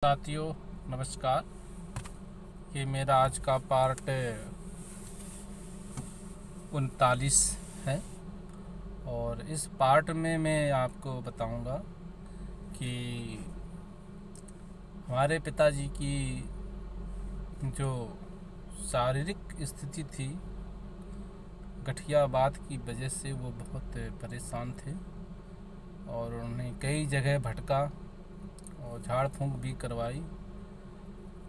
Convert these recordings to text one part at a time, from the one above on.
साथियों नमस्कार। ये मेरा आज का पार्ट 39 है और इस पार्ट में मैं आपको बताऊंगा कि हमारे पिताजी की जो शारीरिक स्थिति थी, गठियावात की वजह से वो बहुत परेशान थे और उन्हें कई जगह भटका और झाड़ फूंक भी करवाई।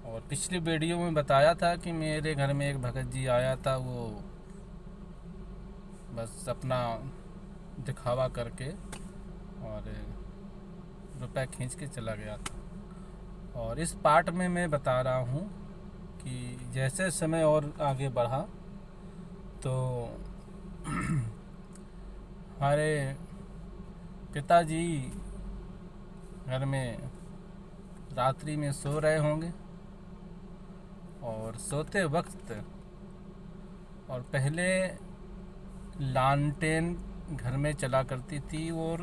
और पिछली वीडियो में बताया था कि मेरे घर में एक भगत जी आया था, वो बस अपना दिखावा करके और रुपए खींच के चला गया था। और इस पार्ट में मैं बता रहा हूँ कि जैसे समय और आगे बढ़ा तो हमारे पिताजी घर में रात्रि में सो रहे होंगे और सोते वक्त और पहले लालटेन घर में चला करती थी और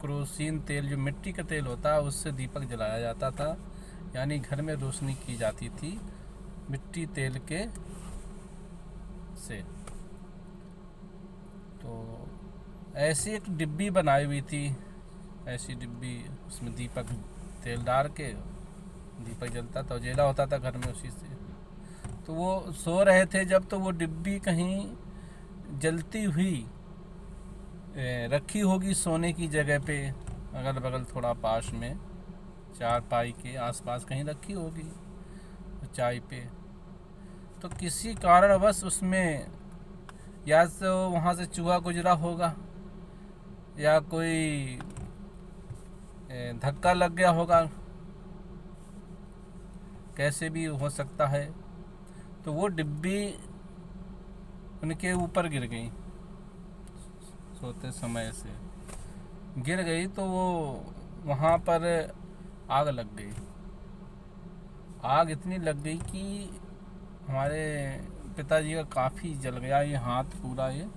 केरोसिन तेल, जो मिट्टी का तेल होता है, उससे दीपक जलाया जाता था, यानी घर में रोशनी की जाती थी मिट्टी तेल के से। तो ऐसी एक डिब्बी बनाई हुई थी, ऐसी डिब्बी, उसमें दीपक तेल डाल के दीपक जलता था, उजेला होता था घर में उसी से। तो वो सो रहे थे जब, तो वो डिब्बी कहीं जलती हुई रखी होगी सोने की जगह पे, अगल बगल थोड़ा पास में चारपाई के आसपास कहीं रखी होगी चाय पे। तो किसी कारणवश उसमें या तो वहाँ से चूहा गुजरा होगा या कोई धक्का लग गया होगा, कैसे भी हो सकता है। तो वो डिब्बी उनके ऊपर गिर गई, सोते समय से गिर गई, तो वो वहाँ पर आग लग गई। आग इतनी लग गई कि हमारे पिताजी का काफ़ी जल गया, ये हाथ पूरा, ये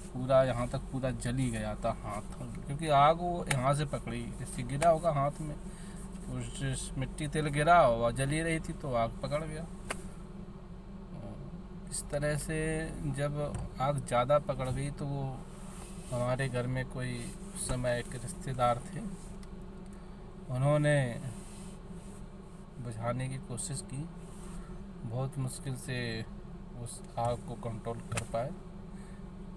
पूरा यहाँ तक पूरा जल ही गया था हाथ, क्योंकि आग वो यहाँ से पकड़ी, इससे गिरा होगा हाथ में, उस मिट्टी तेल गिरा और जल ही रही थी तो आग पकड़ गया। इस तरह से जब आग ज़्यादा पकड़ गई तो वो हमारे घर में कोई उस समय एक रिश्तेदार थे, उन्होंने बुझाने की कोशिश की, बहुत मुश्किल से उस आग को कंट्रोल कर पाए,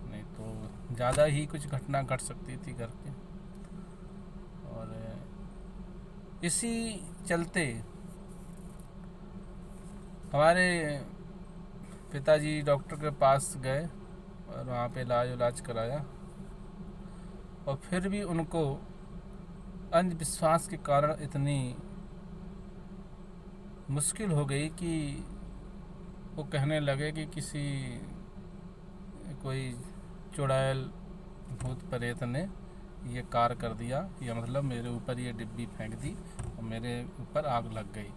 नहीं तो ज़्यादा ही कुछ घटना घट सकती थी घर पे। और इसी चलते हमारे पिताजी डॉक्टर के पास गए और वहाँ पे इलाज कराया, और फिर भी उनको अंधविश्वास के कारण इतनी मुश्किल हो गई कि वो कहने लगे कि कोई चुड़ैल भूत प्रेत ने ये कार्य कर दिया, या मतलब मेरे ऊपर ये डिब्बी फेंक दी और मेरे ऊपर आग लग गई,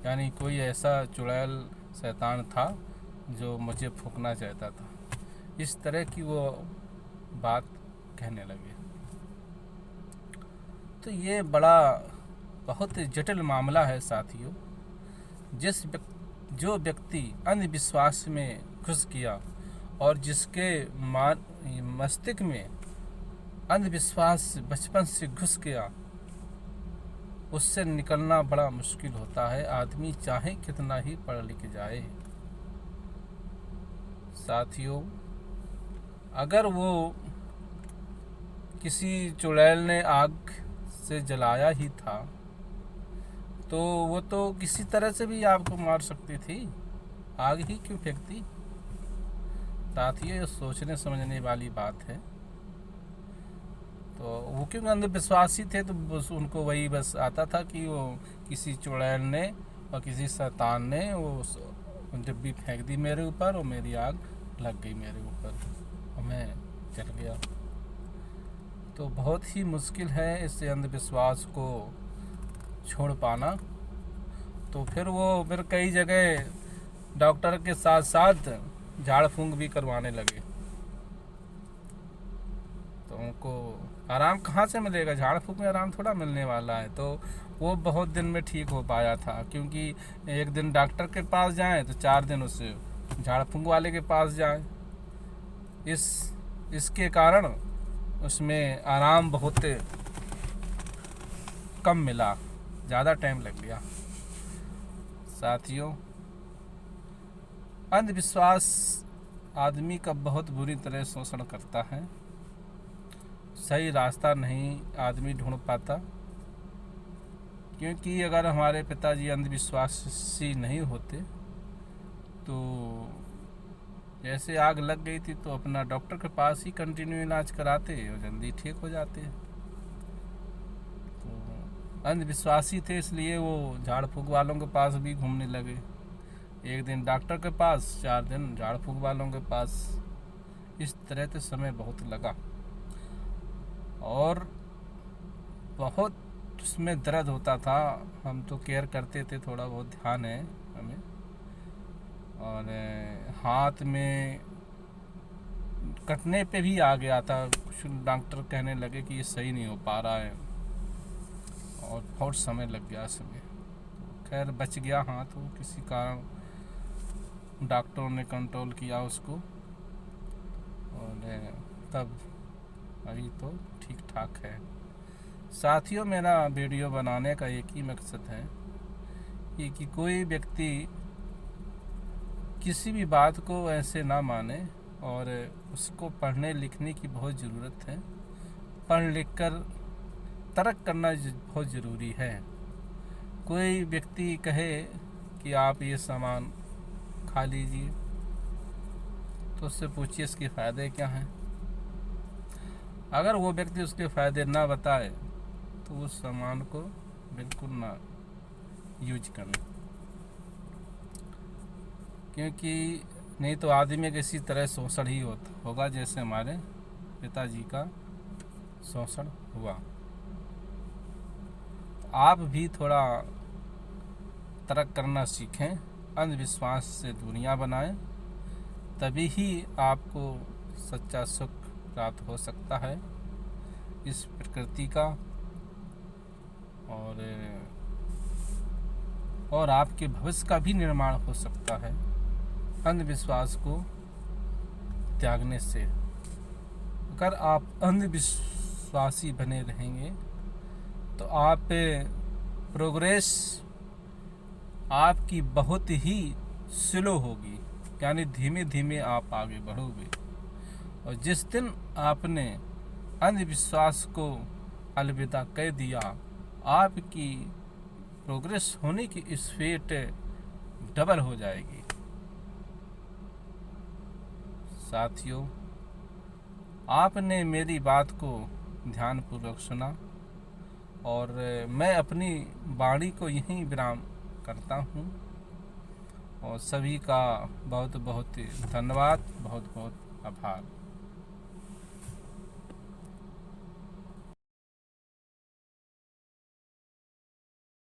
यानी कोई ऐसा चुड़ैल शैतान था जो मुझे फूंकना चाहता था। इस तरह की वो बात कहने लगे। तो ये बड़ा बहुत जटिल मामला है साथियों। जो व्यक्ति अंधविश्वास में घुस गया और जिसके मस्तिष्क में अंधविश्वास बचपन से घुस गया, उससे निकलना बड़ा मुश्किल होता है, आदमी चाहे कितना ही पढ़ लिख जाए। साथियों, अगर वो किसी चुड़ैल ने आग से जलाया ही था तो वो तो किसी तरह से भी आपको मार सकती थी, आग ही क्यों फेंकती। साथियों, ये सोचने समझने वाली बात है। तो वो क्योंकि अंधविश्वासी थे तो बस उनको वही बस आता था कि वो किसी चुड़ैल ने और किसी शैतान ने वो डिब्बी फेंक दी मेरे ऊपर और मेरी आग लग गई मेरे ऊपर और मैं जल गया। तो बहुत ही मुश्किल है इस अंधविश्वास को छोड़ पाना। तो फिर कई जगह डॉक्टर के साथ साथ झाड़ फूंक भी करवाने लगे, तो उनको आराम कहाँ से मिलेगा, झाड़ फूँक में आराम थोड़ा मिलने वाला है। तो वो बहुत दिन में ठीक हो पाया था, क्योंकि एक दिन डॉक्टर के पास जाएं तो 4 दिन उसे झाड़ फूँक वाले के पास जाएं। इसके कारण उसमें आराम बहुत कम मिला, ज़्यादा टाइम लग गया। साथियों, अंधविश्वास आदमी का बहुत बुरी तरह शोषण करता है। सही रास्ता नहीं आदमी ढूंढ पाता, क्योंकि अगर हमारे पिताजी अंधविश्वासी नहीं होते तो जैसे आग लग गई थी तो अपना डॉक्टर के पास ही कंटिन्यू इलाज कराते और जल्दी ठीक हो जाते। तो अंधविश्वासी थे, इसलिए वो झाड़ फूँक वालों के पास भी घूमने लगे। एक दिन डॉक्टर के पास, 4 दिन झाड़ फूँक वालों के पास। इस तरह से समय बहुत लगा और बहुत उसमें दर्द होता था। हम तो केयर करते थे, थोड़ा बहुत ध्यान है हमें। और हाथ में कटने पे भी आ गया था, कुछ डॉक्टर कहने लगे कि ये सही नहीं हो पा रहा है, और बहुत समय लग गया इसमें। खैर बच गया हाथ, वो किसी कारण डॉक्टरों ने कंट्रोल किया उसको, और तब अभी तो ठीक ठाक है। साथियों, मेरा वीडियो बनाने का एक ही मकसद है कि कोई व्यक्ति किसी भी बात को ऐसे ना माने, और उसको पढ़ने लिखने की बहुत ज़रूरत है। पढ़ लिख कर तर्क करना बहुत ज़रूरी है। कोई व्यक्ति कहे कि आप ये सामान खा लीजिए, तो उससे पूछिए इसके फ़ायदे क्या हैं। अगर वो व्यक्ति उसके फ़ायदे ना बताए तो उस सामान को बिल्कुल ना यूज करना, क्योंकि नहीं तो आदमी किसी तरह शोषण ही होगा, जैसे हमारे पिताजी का शोषण हुआ। आप भी थोड़ा तर्क करना सीखें, अंधविश्वास से दूरियां बनाएं, तभी ही आपको सच्चा सुख प्राप्त हो सकता है इस प्रकृति का, और आपके भविष्य का भी निर्माण हो सकता है अंधविश्वास को त्यागने से। अगर आप अंधविश्वासी बने रहेंगे तो आप प्रोग्रेस आपकी बहुत ही स्लो होगी, यानी धीमे धीमे आप आगे बढ़ोगे। और जिस दिन आपने अंधविश्वास को अलविदा कह दिया, आपकी प्रोग्रेस होने की स्पीड डबल हो जाएगी। साथियों, आपने मेरी बात को ध्यानपूर्वक सुना, और मैं अपनी वाणी को यहीं विराम करता हूँ। और सभी का बहुत बहुत धन्यवाद, बहुत बहुत आभार।